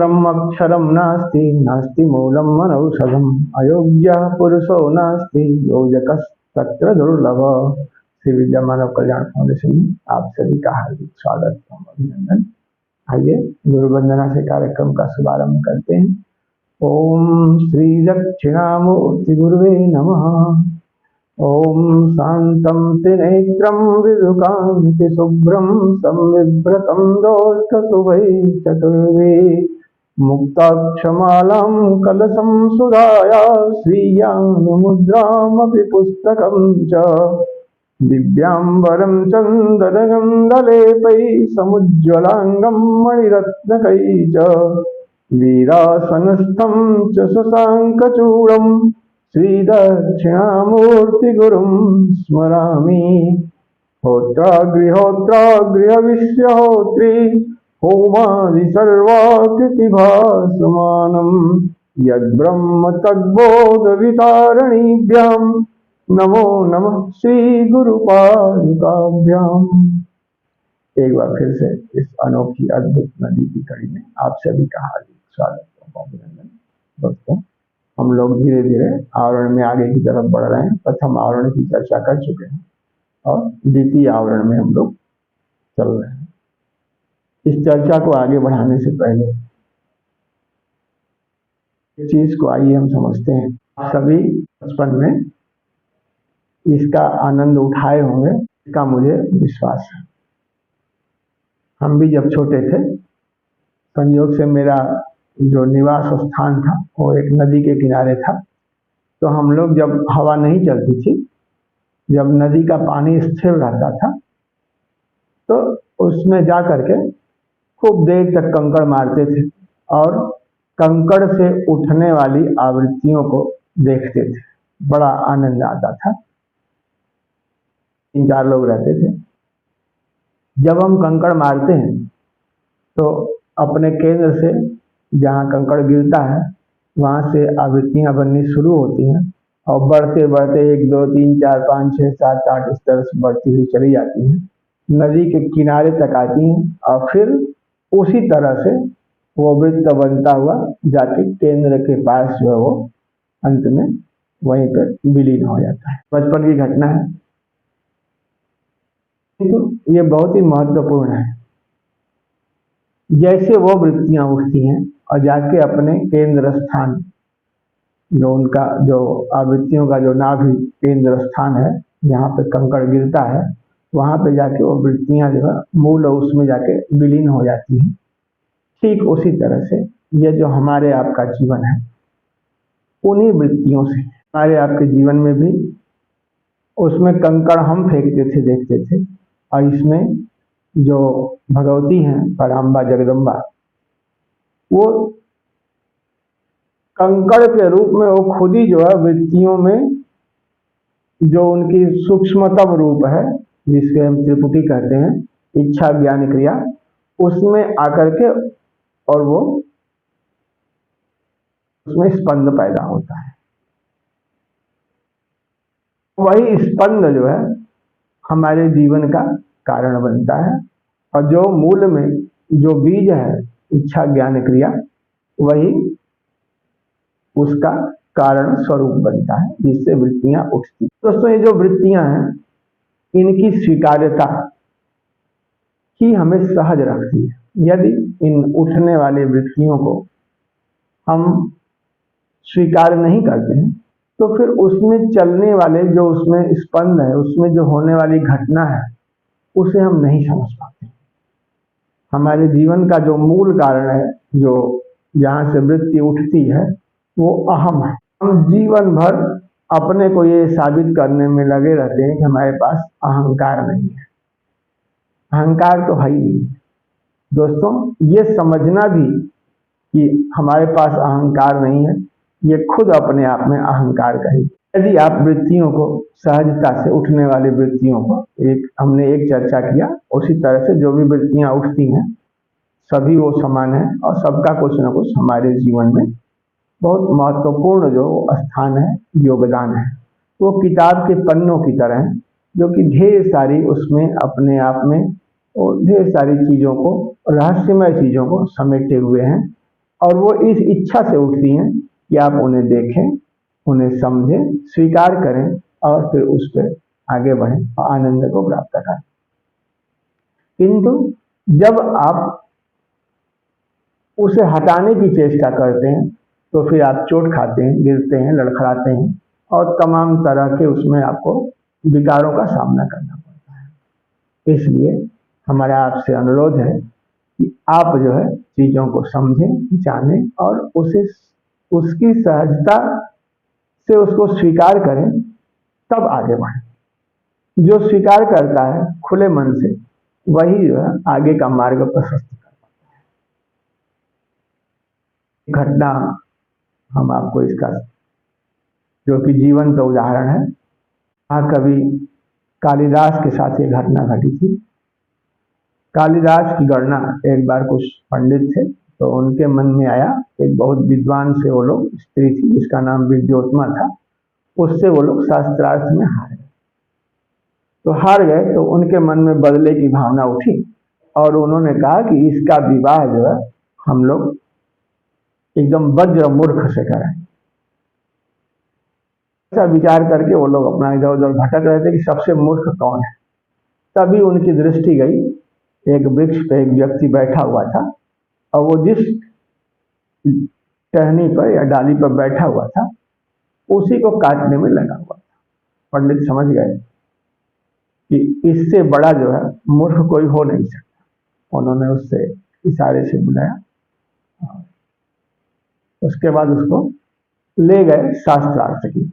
ब्रह्मक्षरं नास्ति नास्ति मूलं मनौषधम् अयोग्यः पुरुषो नास्ति योजकस्तत्र दुर्लभ। श्री विद्या मानव कल्याण फाउंडेशन में आप सभी का हार्दिक स्वागत एवं अभिनंदन। आइए गुरु वंदना से कार्यक्रम का शुभारंभ करते हैं। ओम श्री दक्षिणामूर्ति गुरुवे नमः। ओम शांतं त्रिनेत्रं विदुकान्ति शुभ्रं संविभ्रतं दोष्टशुभै चतुर्वे मुक्ताक्षमालां कलशं सुधाया श्रीयानुमुद्रामपि पुस्तकं च दिव्यांबरं चन्दनगन्धलेपैः समुज्ज्वलाङ्गं मणिरत्नकैः च वीरासनस्थं च शशाङ्कचूडम् श्रीदक्षिणामूर्तिगुरुं स्मरामि। होत्रागृहोत्रागृहविश्यहोत्री होमादि सर्वाकृतिभासमानं यद्ब्रह्म तद्बोधवितारणीभ्यां नमो नमः श्रीगुरुपादुकाभ्याम्। एक बार फिर से इस अनोखी अद्भुत नदी की कड़ी में आप सभी का हार्दिक स्वागत और अभिनंदन। दोस्तों, हम लोग धीरे धीरे आवरण में आगे की तरफ बढ़ रहे हैं। प्रथम आवरण की चर्चा कर चुके हैं और द्वितीय आवरण में हम लोग चल रहे हैं। इस चर्चा को आगे बढ़ाने से पहले इस चीज को आइए हम समझते हैं। सभी बचपन में इसका आनंद उठाए होंगे, इसका मुझे विश्वास है। हम भी जब छोटे थे, संयोग से मेरा जो निवास स्थान था वो एक नदी के किनारे था। तो हम लोग जब हवा नहीं चलती थी, जब नदी का पानी स्थिर रहता था, तो उसमें जा करके खूब देर तक कंकड़ मारते थे और कंकड़ से उठने वाली आवृत्तियों को देखते थे। बड़ा आनंद आता था। 3-4 लोग रहते थे। जब हम कंकड़ मारते हैं तो अपने केंद्र से जहाँ कंकड़ गिरता है वहाँ से आवृत्तियाँ बननी शुरू होती हैं और बढ़ते बढ़ते 1 2 3 4 5 6 7 8 इस तरह से बढ़ती हुई चली जाती हैं, नदी के किनारे तक आती हैं और फिर उसी तरह से वो वृत्त बनता हुआ जाके केंद्र के पास जो है वो अंत में वहीं पर विलीन हो जाता है। बचपन की घटना है, तो ये बहुत ही महत्वपूर्ण है। जैसे वो वृत्तियां उठती हैं और जाके अपने केंद्र स्थान, जो उनका जो आवृत्तियों का जो नाभि केंद्र स्थान है जहाँ पे कंकड़ गिरता है, वहाँ पे जाके वो वृत्तियां जो है मूल उसमें जाके विलीन हो जाती हैं। ठीक उसी तरह से ये जो हमारे आपका जीवन है, उन्हीं वृत्तियों से हमारे आपके जीवन में भी उसमें कंकड़ हम फेंकते थे, देखते थे, और इसमें जो भगवती हैं पराम्बा जगदम्बा, वो कंकड़ के रूप में वो खुद ही जो है वृत्तियों में जो उनकी सूक्ष्मतम रूप है, जिसके हम त्रिपुटी कहते हैं, इच्छा ज्ञान क्रिया, उसमें आकर के और वो उसमें स्पंद पैदा होता है। वही स्पंद जो है हमारे जीवन का कारण बनता है और जो मूल में जो बीज है इच्छा ज्ञान क्रिया, वही उसका कारण स्वरूप बनता है जिससे वृत्तियां उठती। दोस्तों, ये जो वृत्तियां हैं इनकी स्वीकार्यता ही हमें सहज रखती है। यदि इन उठने वाले वृत्तियों को हम स्वीकार नहीं करते हैं तो फिर उसमें चलने वाले जो उसमें स्पंद है, उसमें जो होने वाली घटना है, उसे हम नहीं समझ पाते। हमारे जीवन का जो मूल कारण है, जो जहाँ से वृत्ति उठती है, वो अहम है। हम जीवन भर अपने को ये साबित करने में लगे रहते हैं कि हमारे पास अहंकार नहीं है। अहंकार तो है ही नहीं। दोस्तों, ये समझना भी कि हमारे पास अहंकार नहीं है, ये खुद अपने आप में अहंकार का ही। यदि आप वृत्तियों को सहजता से उठने वाली वृत्तियों को हमने एक चर्चा किया, उसी तरह से जो भी वृत्तियां उठती हैं सभी वो समान है और सबका कुछ न कुछ हमारे जीवन में बहुत महत्वपूर्ण जो स्थान है, योगदान है। वो किताब के पन्नों की तरह है जो कि ढेर सारी उसमें अपने आप में और ढेर सारी चीज़ों को, रहस्यमय चीज़ों को समेटे हुए हैं और वो इस इच्छा से उठती हैं कि आप उन्हें देखें, उन्हें समझें, स्वीकार करें और फिर उस पर आगे बढ़ें और आनंद को प्राप्त करें। किंतु जब आप उसे हटाने की चेष्टा करते हैं तो फिर आप चोट खाते हैं, गिरते हैं, लड़खड़ाते हैं और तमाम तरह के उसमें आपको विकारों का सामना करना पड़ता है। इसलिए हमारा आपसे अनुरोध है कि आप जो है चीज़ों को समझें, जानें और उसे उसकी सहजता से उसको स्वीकार करें, तब आगे बढ़ें। जो स्वीकार करता है खुले मन से, वही जो है आगे का मार्ग प्रशस्त करता है। घटना हम आपको इसका जो कि जीवंत उदाहरण है, कवि कालिदास के साथ ये घटना घटी थी। कालिदास की गणना एक बार कुछ पंडित थे तो उनके मन में आया, एक बहुत विद्वान से वो लोग स्त्री थी जिसका नाम विद्योत्मा था, उससे वो लोग शास्त्रार्थ में हार गए। तो हार गए तो उनके मन में बदले की भावना उठी और उन्होंने कहा कि इसका विवाह जो है हम लोग एकदम वज्र मूर्ख से कराएं। ऐसा विचार करके वो लोग अपना इधर उधर भटक रहे थे कि सबसे मूर्ख कौन है। तभी उनकी दृष्टि गई, एक वृक्ष पे एक व्यक्ति बैठा हुआ था और वो जिस टहनी पर या डाली पर बैठा हुआ था उसी को काटने में लगा हुआ था। पंडित समझ गए कि इससे बड़ा जो है मूर्ख कोई हो नहीं सकता। उन्होंने उससे इशारे से बुलाया, उसके बाद उसको ले गए शास्त्रार्थ की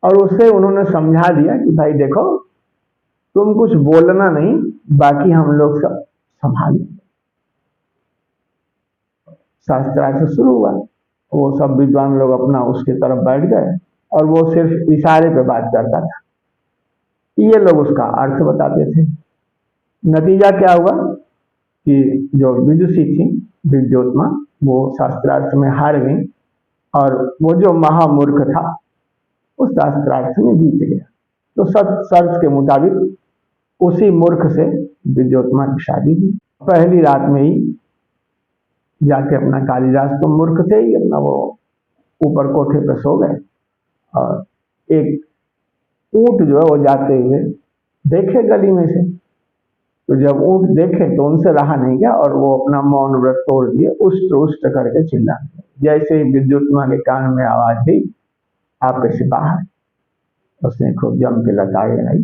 और उससे उन्होंने समझा दिया कि भाई देखो, तुम कुछ बोलना नहीं, बाकी हम लोग सब संभाल लेंगे। शास्त्रार्थ शुरू हुआ, वो सब विद्वान लोग अपना उसके तरफ बैठ गए और वो सिर्फ इशारे पे बात करता था, ये लोग उसका अर्थ बताते थे। नतीजा क्या हुआ कि जो विदुषी थी विद्योत्मा, वो शास्त्रार्थ में हार गई और वो जो महामूर्ख था उस शास्त्रार्थ में जीत गया। तो शर्त के मुताबिक उसी मूर्ख से विद्योत्मा की शादी हुई। पहली रात में ही जाके अपना, कालिदास तो मूर्ख थे ही, अपना वो ऊपर कोठे पर सो गए और एक ऊंट जो है वो जाते हुए देखे गली में से। तो जब ऊंट देखे तो उनसे रहा नहीं गया और वो अपना मौन व्रत तोड़ दिए, उष्ट उष्ट करके चिल्लाने। जैसे ही विद्युत्मा के कान में आवाज गई, आपके से बाहर, उसने खूब जम के लताड़े लगाई।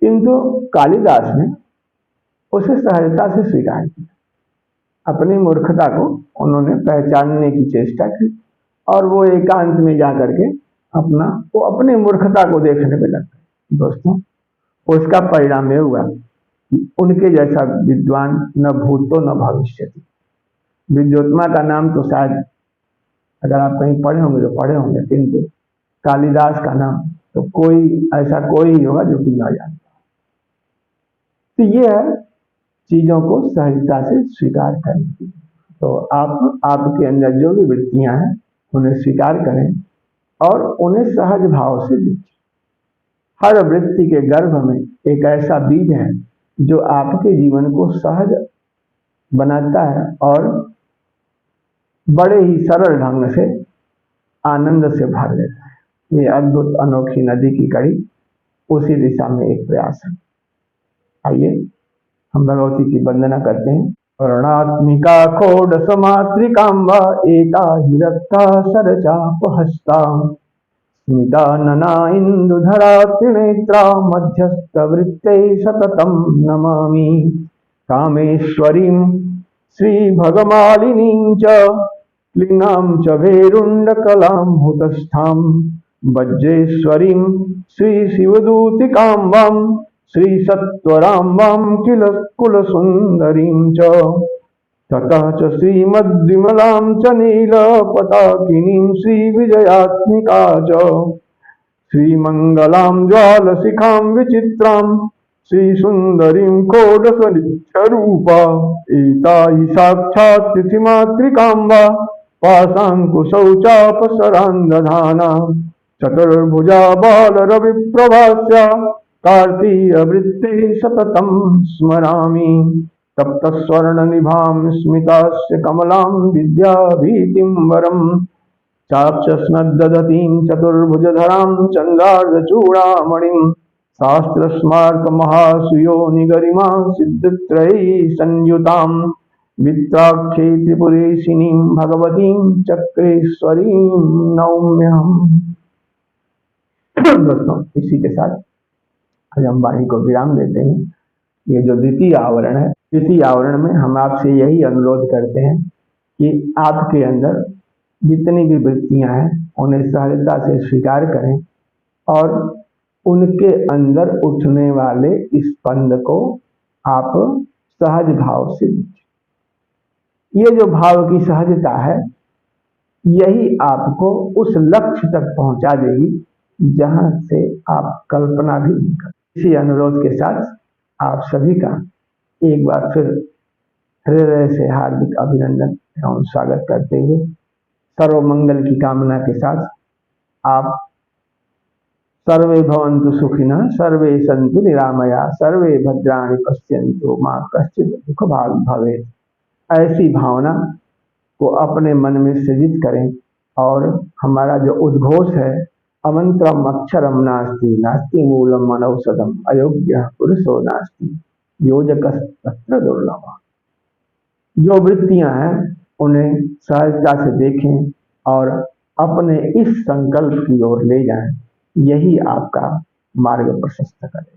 किंतु कालिदास ने उसे सहजता से स्वीकार किया। अपनी मूर्खता को उन्होंने पहचानने की चेष्टा की और वो एकांत में जाकर के वो अपनी मूर्खता को देखने में लग गए। दोस्तों, उसका परिणाम यह हुआ कि उनके जैसा विद्वान न भूतो न भविष्य। विद्योत्मा का नाम तो शायद अगर आप कहीं पढ़े होंगे तो पढ़े होंगे, किंतु कालिदास का नाम तो ऐसा कोई ही होगा जो कि न जानता। तो ये है चीजों को सहजता से स्वीकार करने की। तो आपके अंदर जो भी वृत्तियां हैं उन्हें स्वीकार करें और उन्हें सहज भाव से देखें। हर वृत्ति के गर्भ में एक ऐसा बीज है जो आपके जीवन को सहज बनाता है और बड़े ही सरल ढंग से आनंद से भर देता है। ये अद्भुत अनोखी नदी की कड़ी उसी दिशा में एक प्रयास है। आइए हम भगवती की वंदना करते हैं। वर्णात्मिका खोड समात्रिकाम्बा एता हि रक्ता सरचापहस्ता स्मिता नना इंदुधरा त्रिनेत्रा मध्यस्थ वृत्ते सततम नमामि कामेश्वरीं श्री भगमालिनीं च क्लीनां च भेरुण्डकलां हुतस्थां वज्रेश्वरीं श्री शिवदूतिकाम्बां श्री सत्वराम्बां किल कुलसुन्दरीं च ततः च श्रीमद्विमलां च नीलपताकिनीं श्रीविजयात्मिका च श्रीमङ्गलां ज्वालशिखां विचित्रां श्रीसुन्दरीं षोडशनित्यरूपा एता हि साक्षात् तिथिमातृकाम्बा पाशाङ्कुशौ चापसरान्दधाना चतुर्भुजा बालरविप्रभास्या कार्तीयवृत्ते सततं स्मरामि। तप्त स्वर्ण निभां स्मितास्य कमलां विद्याभीतिं वरं चाक्षस्नग्दधतीं चतुर्भुजधरां चन्द्रार्धचूडामणिं शास्त्रस्मार्क महासुयो निगरिमा सिद्धत्रयी संयुतां वित्राख्ये त्रिपुरेशिनीं भगवतीं चक्रेश्वरीं नौम्यहम्। दोस्तों, इसी के साथ आज हम वाणी को विराम देते हैं। ये जो द्वितीय आवरण है, द्वितीय आवरण में हम आपसे यही अनुरोध करते हैं कि आपके अंदर जितनी भी वृत्तियां हैं उन्हें सहजता से स्वीकार करें और उनके अंदर उठने वाले स्पंद को आप सहज भाव से लीजिए। ये जो भाव की सहजता है, यही आपको उस लक्ष्य तक पहुंचा देगी जहां से आप कल्पना भी नहीं कर। इसी अनुरोध के साथ आप सभी का एक बार फिर हृदय से हार्दिक अभिनंदन एवं स्वागत करते हुए सर्व मंगल की कामना के साथ आप सर्वे भवन्तु सुखिनः, सर्वे सन्तु निरामया, सर्वे भद्राणि पश्यन्तु मा कश्चित् दुःख भाग् भवेत्। ऐसी भावना को अपने मन में सृजित करें और हमारा जो उद्घोष है, अमंत्रम अक्षरम नास्ति नास्ति मूलम मनौषधम अयोग्य पुरुषो नास्ति योजकस्तत्र दुर्लभः। जो वृत्तियां हैं उन्हें सहजता से देखें और अपने इस संकल्प की ओर ले जाएं, यही आपका मार्ग प्रशस्त करे।